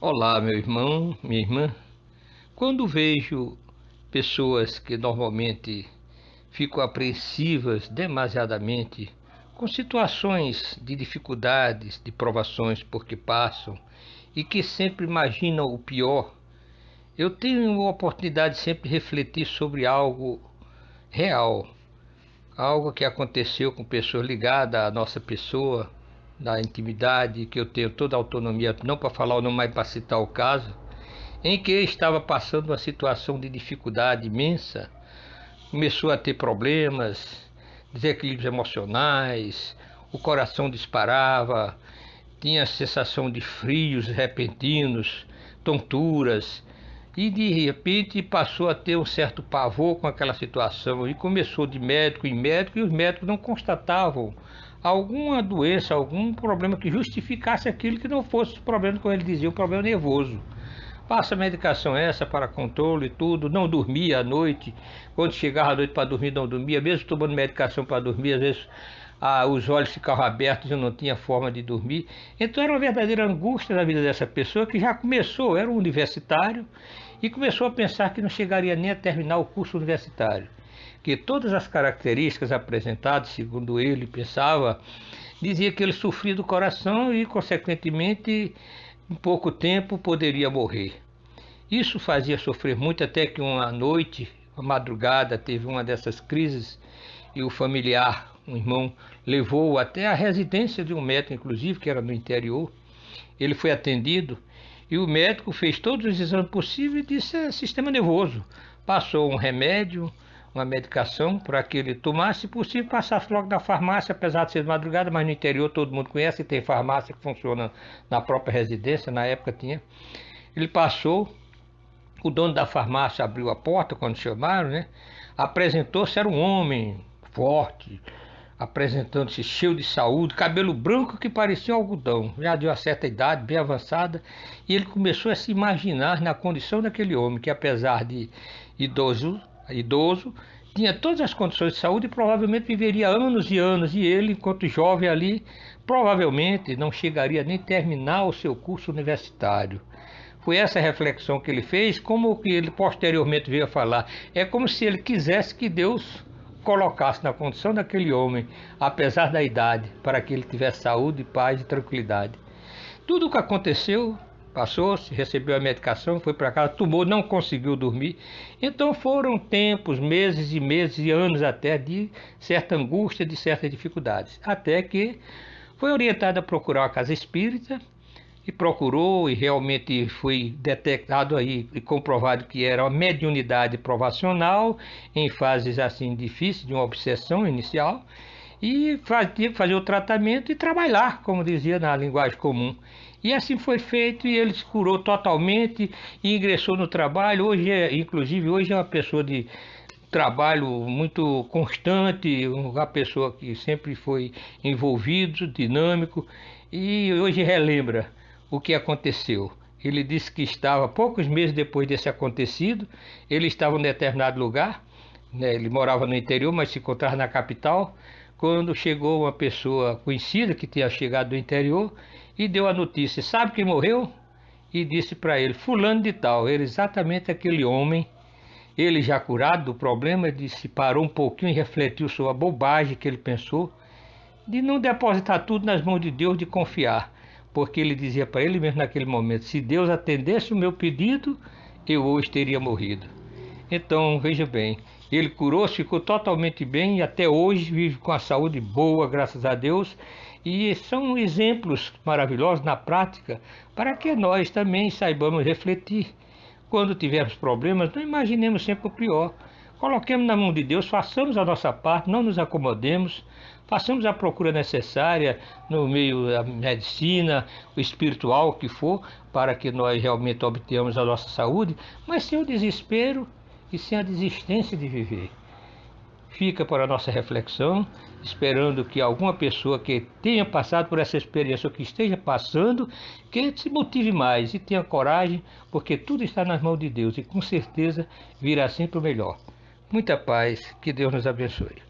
Olá, meu irmão, minha irmã. Quando vejo pessoas que normalmente ficam apreensivas demasiadamente com situações de dificuldades, de provações por que passam e que sempre imaginam o pior, eu tenho a oportunidade de sempre refletir sobre algo real, algo que aconteceu com pessoas ligadas à nossa pessoa, na intimidade, que eu tenho toda a autonomia, não para falar ou não mais para citar o caso, em que estava passando uma situação de dificuldade imensa, começou a ter problemas, desequilíbrios emocionais, o coração disparava, tinha a sensação de frios repentinos, tonturas, e de repente passou a ter um certo pavor com aquela situação e começou de médico em médico e os médicos não constatavam alguma doença, algum problema que justificasse aquilo que não fosse o problema, como ele dizia, um problema nervoso. Passa medicação essa para controle e tudo, não dormia à noite, quando chegava à noite para dormir não dormia, mesmo tomando medicação para dormir, às vezes os olhos ficavam abertos e não tinha forma de dormir. Então era uma verdadeira angústia na vida dessa pessoa que já começou, era um universitário, e começou a pensar que não chegaria nem a terminar o curso universitário. Que todas as características apresentadas, segundo ele pensava, dizia que ele sofria do coração e, consequentemente, em pouco tempo poderia morrer. Isso fazia sofrer muito, até que uma noite, uma madrugada, teve uma dessas crises e o familiar, um irmão, levou-o até a residência de um médico, inclusive, que era no interior. Ele foi atendido e o médico fez todos os exames possíveis e disse: é sistema nervoso. Passou um remédio, uma medicação para que ele tomasse, se possível, passasse logo na farmácia, apesar de ser de madrugada, mas no interior todo mundo conhece, tem farmácia que funciona na própria residência, na época tinha. Ele passou, o dono da farmácia abriu a porta quando chamaram, né? Apresentou-se, era um homem forte, apresentando-se cheio de saúde, cabelo branco que parecia um algodão, já de uma certa idade, bem avançada, e ele começou a se imaginar na condição daquele homem, que apesar de idoso, tinha todas as condições de saúde e provavelmente viveria anos e anos, e ele, enquanto jovem ali, provavelmente não chegaria nem a terminar o seu curso universitário. Foi essa reflexão que ele fez, como que ele posteriormente veio a falar. É como se ele quisesse que Deus colocasse na condição daquele homem, apesar da idade, para que ele tivesse saúde, paz e tranquilidade. Tudo o que aconteceu, passou-se, recebeu a medicação, foi para casa, tomou, não conseguiu dormir. Então foram tempos, meses e meses e anos até de certa angústia, de certas dificuldades. Até que foi orientado a procurar uma casa espírita, e procurou, e realmente foi detectado aí e comprovado que era uma mediunidade provacional em fases assim difíceis, de uma obsessão inicial, e tinha que fazer o tratamento e trabalhar, como dizia na linguagem comum. E assim foi feito, e ele se curou totalmente e ingressou no trabalho. Inclusive hoje é uma pessoa de trabalho muito constante, uma pessoa que sempre foi envolvido, dinâmico, e hoje relembra o que aconteceu. Ele disse que estava, poucos meses depois desse acontecido, ele estava em determinado lugar, né, ele morava no interior, mas se encontrava na capital, quando chegou uma pessoa conhecida que tinha chegado do interior e deu a notícia: sabe quem morreu? E disse para ele: fulano de tal. Era exatamente aquele homem. Ele, já curado do problema, disse, parou um pouquinho e refletiu sobre a bobagem que ele pensou de não depositar tudo nas mãos de Deus, de confiar, porque ele dizia para ele mesmo naquele momento: se Deus atendesse o meu pedido, eu hoje teria morrido. Então, veja bem, ele curou-se, ficou totalmente bem e até hoje vive com a saúde boa, graças a Deus. E são exemplos maravilhosos na prática para que nós também saibamos refletir. Quando tivermos problemas, não imaginemos sempre o pior. Coloquemos na mão de Deus, façamos a nossa parte, não nos acomodemos, façamos a procura necessária no meio da medicina, o espiritual, o que for, para que nós realmente obtenhamos a nossa saúde, mas sem o desespero e sem a desistência de viver. Fica para a nossa reflexão, esperando que alguma pessoa que tenha passado por essa experiência ou que esteja passando, que se motive mais e tenha coragem, porque tudo está nas mãos de Deus e com certeza virá sempre o melhor. Muita paz, que Deus nos abençoe.